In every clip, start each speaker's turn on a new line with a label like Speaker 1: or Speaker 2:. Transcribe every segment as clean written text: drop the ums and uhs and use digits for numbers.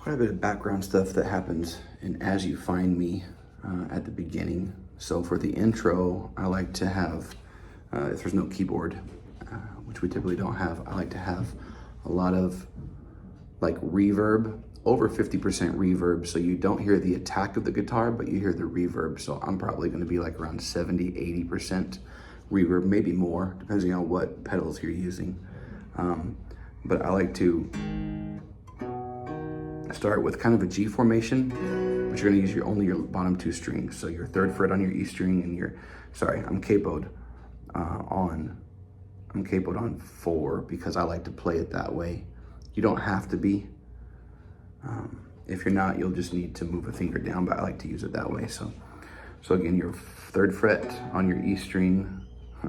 Speaker 1: quite a bit of background stuff that happens in As You Find Me at the beginning. So for the intro, I like to have, if there's no keyboard, which we typically don't have, I like to have a lot of like reverb, over 50% reverb, so you don't hear the attack of the guitar, but you hear the reverb. So I'm probably gonna be like around 70, 80% reverb, maybe more, depending on what pedals you're using. But I like to start with kind of a G formation, but you're gonna use only your bottom two strings. So your third fret on your E string and your, I'm capoed on 4 because I like to play it that way. You don't have to be. If you're not, you'll just need to move a finger down, but I like to use it that way. So again, your third fret on your E string,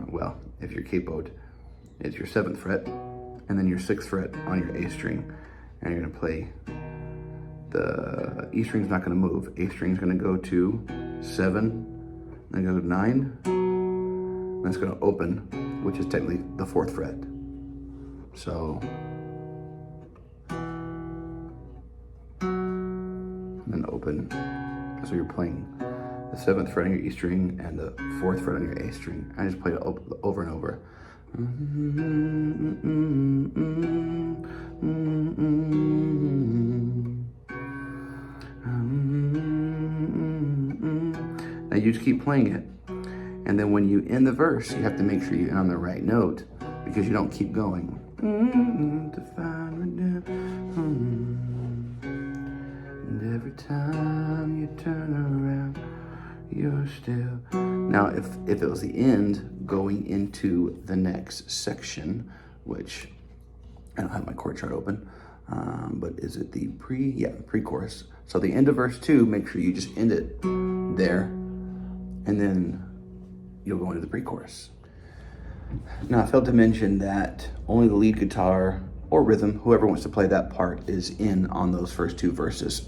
Speaker 1: well, if you're capoed, is your 7th fret, and then your 6th fret on your A string, and you're gonna play. The E string's not gonna move. A string's gonna go to 7, then go to 9, and it's gonna open, which is technically the 4th fret. So, and then open. So you're playing the 7th fret on your E string and the 4th fret on your A string. I just play it over and over. Now you just keep playing it. And then when you end the verse, you have to make sure you end on the right note because you don't keep going. And every time you turn around, you're still. Now, if it was the end going into the next section, which I don't have my chord chart open, but is it the pre-chorus. So the end of verse 2, make sure you just end it there, and then you'll go into the pre-chorus. Now, I failed to mention that only the lead guitar or rhythm, whoever wants to play that part, is in on those first 2 verses.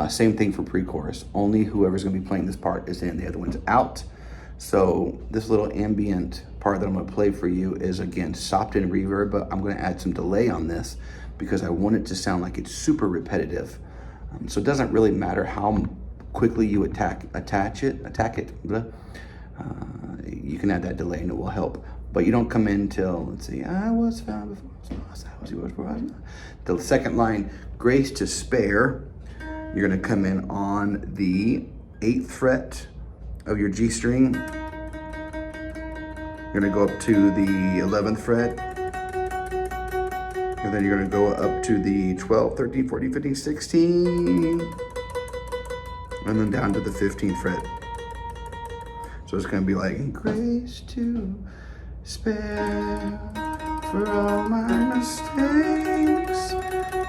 Speaker 1: Same thing for pre-chorus. Only whoever's gonna be playing this part is in, the other one's out. So this little ambient part that I'm gonna play for you is, again, sopped in reverb, but I'm gonna add some delay on this because I want it to sound like it's super repetitive. So it doesn't really matter how quickly you attack it. You can add that delay and it will help. But you don't come in till, let's see, I was found before I was lost, I was before I was not. The second line, grace to spare, you're gonna come in on the 8th fret of your G string. You're gonna go up to the 11th fret. And then you're gonna go up to the 12, 13, 14, 15, 16. And then down to the 15th fret. So it's gonna be like, grace to spare for all my mistakes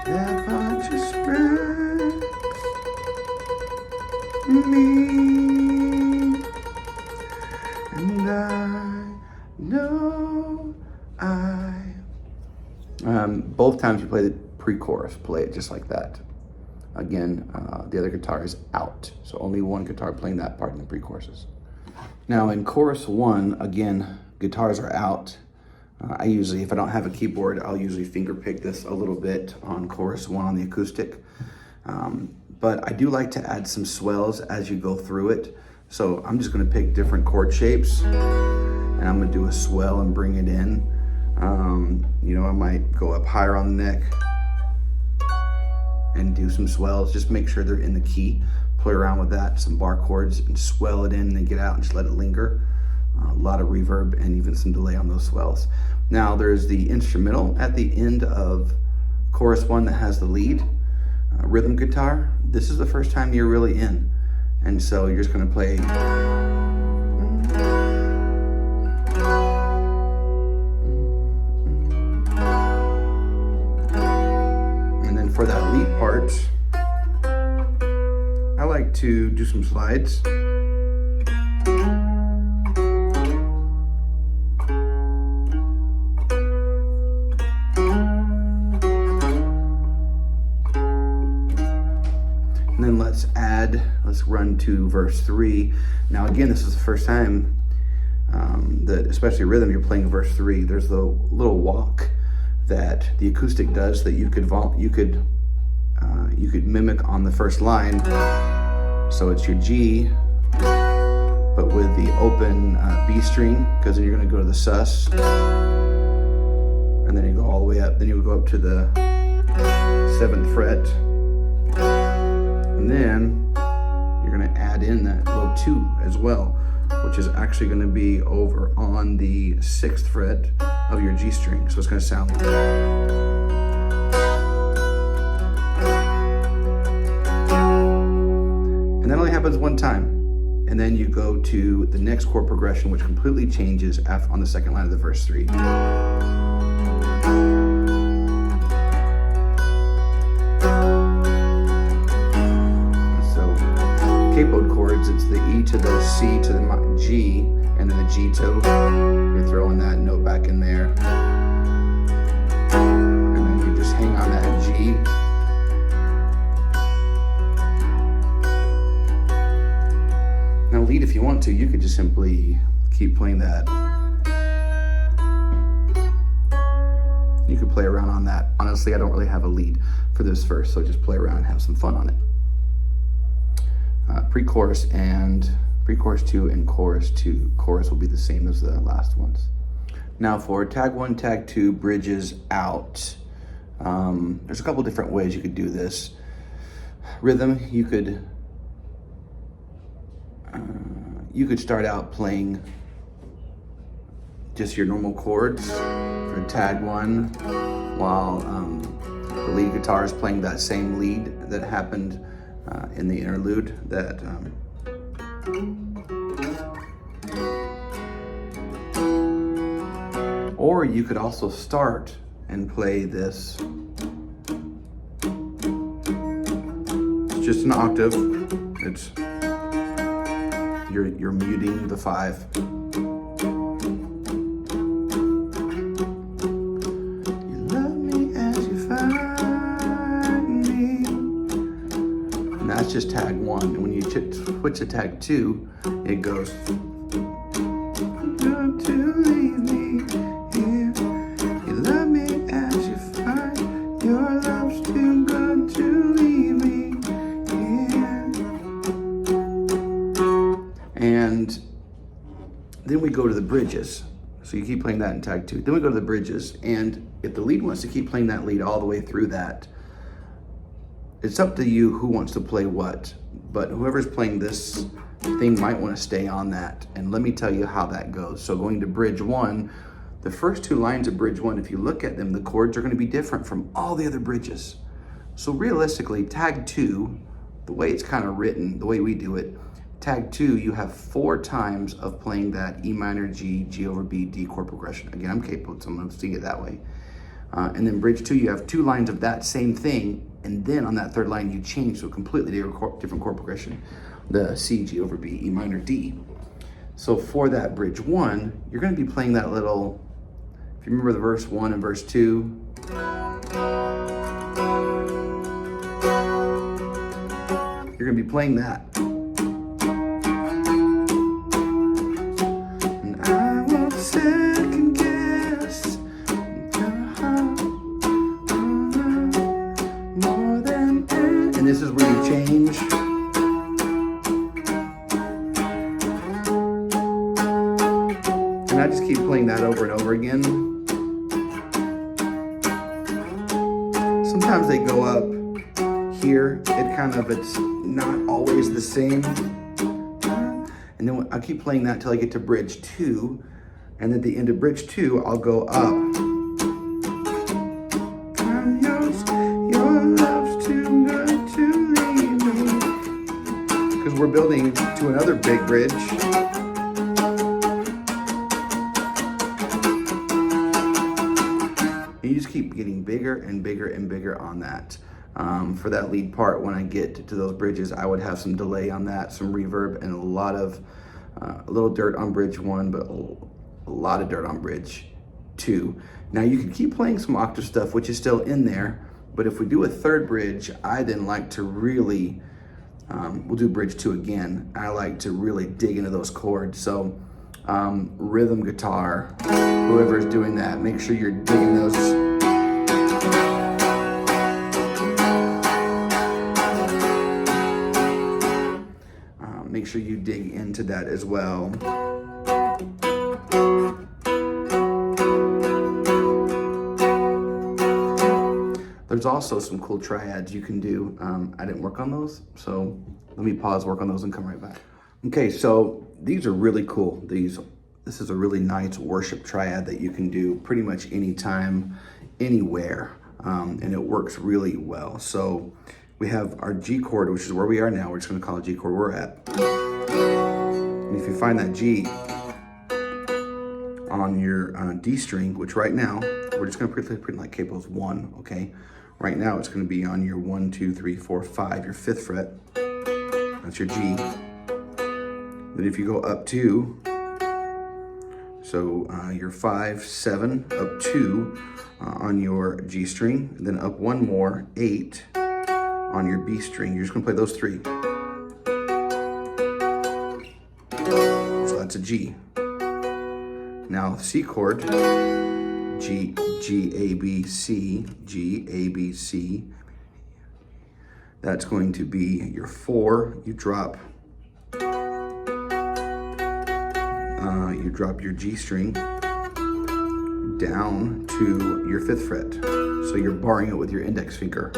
Speaker 1: that I just wrecked me, and I know both times you play the pre-chorus, play it just like that. Again, the other guitar is out, so only one guitar playing that part in the pre-choruses. Now in chorus 1, again, guitars are out. I usually, if I don't have a keyboard, I'll usually finger pick this a little bit on chorus 1 on the acoustic. But I do like to add some swells as you go through it. So I'm just gonna pick different chord shapes and I'm gonna do a swell and bring it in. You know, I might go up higher on the neck and do some swells. Just make sure they're in the key. Play around with that, some bar chords, and swell it in and then get out and just let it linger. A lot of reverb and even some delay on those swells. Now there's the instrumental at the end of chorus 1 that has the lead rhythm guitar. This is the first time you're really in. And so you're just gonna play. And then for that lead part, I like to do some slides. And then let's run to verse 3. Now again, this is the first time that, especially rhythm, you're playing verse 3. There's the little walk that the acoustic does that you could you could mimic on the first line. So it's your G, but with the open B string, because then you're going to go to the sus, and then you go all the way up. Then you would go up to the 7th fret, and then you're going to add in that little 2 as well, which is actually going to be over on the 6th fret of your G string. So it's going to sound like that. And that only happens one time. And then you go to the next chord progression, which completely changes on the second line of the verse 3. So capoed chords, it's the E to the C to the G, and then the G to, you're throwing that note back in there. And then you just hang on that G. Now lead, if you want to, you could just simply keep playing that. You could play around on that. Honestly, I don't really have a lead for this verse, so just play around and have some fun on it. Pre-chorus 2 and chorus 2. Chorus will be the same as the last ones. Now for tag 1, tag 2, bridges out. There's a couple different ways you could do this. Rhythm, you could start out playing just your normal chords for tag 1, while the lead guitar is playing that same lead that happened in the interlude. Or you could also start and play this. It's just an octave. It's you're muting the 5. You love me as you find me. And that's just tag 1. And when you switch to tag 2, it goes. Don't you leave me here. You love me as you find. Your love's too good to leave me. And then we go to the bridges. So you keep playing that in tag 2. Then we go to the bridges. And if the lead wants to keep playing that lead all the way through that, it's up to you who wants to play what. But whoever's playing this thing might want to stay on that. And let me tell you how that goes. So going to bridge 1, the first 2 lines of bridge 1, if you look at them, the chords are going to be different from all the other bridges. So realistically, tag 2, the way it's kind of written, the way we do it, tag 2, you have 4 times of playing that E minor, G, G over B, D chord progression. Again, I'm capable, so I'm going to sing it that way. And then bridge 2, you have 2 lines of that same thing, and then on that 3rd line, you change to a completely different chord progression. The C, G over B, E minor, D. So for that bridge 1, you're going to be playing that little, if you remember the verse 1 and verse 2, you're going to be playing that. And this is where you change. And I just keep playing that over and over again. Sometimes they go up here. It's not always the same. And then I keep playing that till I get to bridge 2. And at the end of bridge 2, I'll go up. Because we're building to another big bridge. And you just keep getting bigger and bigger and bigger on that. For that lead part, when I get to those bridges, I would have some delay on that, some reverb, and a little dirt on bridge 1, but a lot of dirt on bridge 2. Now you can keep playing some octave stuff, which is still in there, but if we do a 3rd bridge, I then like to really, we'll do bridge 2 again. I like to really dig into those chords. So rhythm guitar, whoever's doing that, make sure you're digging those. make sure you dig into that as well. There's also some cool triads you can do. I didn't work on those, so let me pause, work on those, and come right back. Okay, so these are really cool. This is a really nice worship triad that you can do pretty much anytime, anywhere, and it works really well. So we have our G chord, which is where we are now. We're just gonna call it G chord where we're at. And if you find that G on your D string, which right now, we're just gonna pretend like capo's 1, okay? Right now it's gonna be on your 1, 2, 3, 4, 5, your 5th fret. That's your G. Then if you go up 2, so your 5, 7, up 2 on your G string, and then up 1 more, 8 on your B string. You're just gonna play those 3. So that's a G. Now C chord, G, A, B, C, G, A, B, C. That's going to be your 4. You drop your G string down to your 5th fret. So you're barring it with your index finger.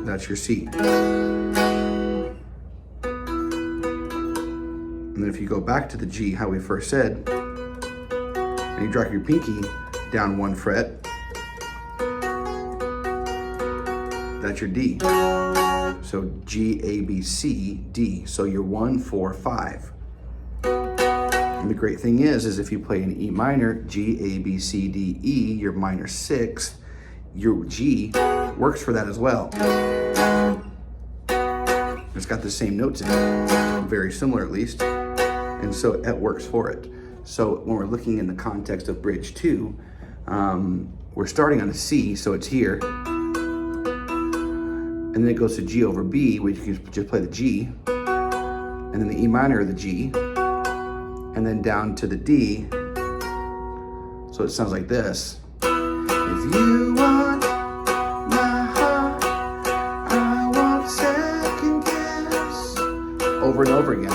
Speaker 1: That's your C. And then if you go back to the G, how we first said, and you drop your pinky down 1 fret, that's your D. So G, A, B, C, D. So you're 1, 4, 5. And the great thing is if you play an E minor, G, A, B, C, D, E, your minor 6th, your G works for that as well. It's got the same notes in it, very similar at least, and so it works for it. So when we're looking in the context of bridge 2, we're starting on a C, so it's here, and then it goes to G over B, where you can just play the G, and then the E minor of the G, and then down to the D. So it sounds like this. If you want my heart, I want second guess. Over and over again.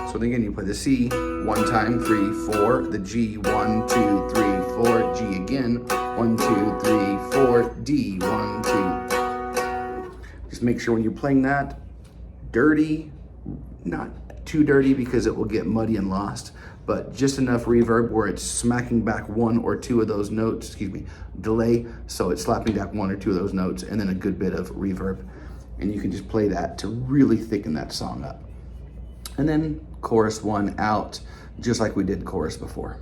Speaker 1: So then again, you play the C 1 time, 3, 4, the G 1, 2, 3, 4, G again, 1, 2, 3, 4, D 1, 2. Just make sure when you're playing that, dirty, not too dirty because it will get muddy and lost, but just enough reverb where it's smacking back 1 or 2 of those notes, delay, so it's slapping back 1 or 2 of those notes, and then a good bit of reverb. And you can just play that to really thicken that song up. And then chorus 1 out, just like we did chorus before.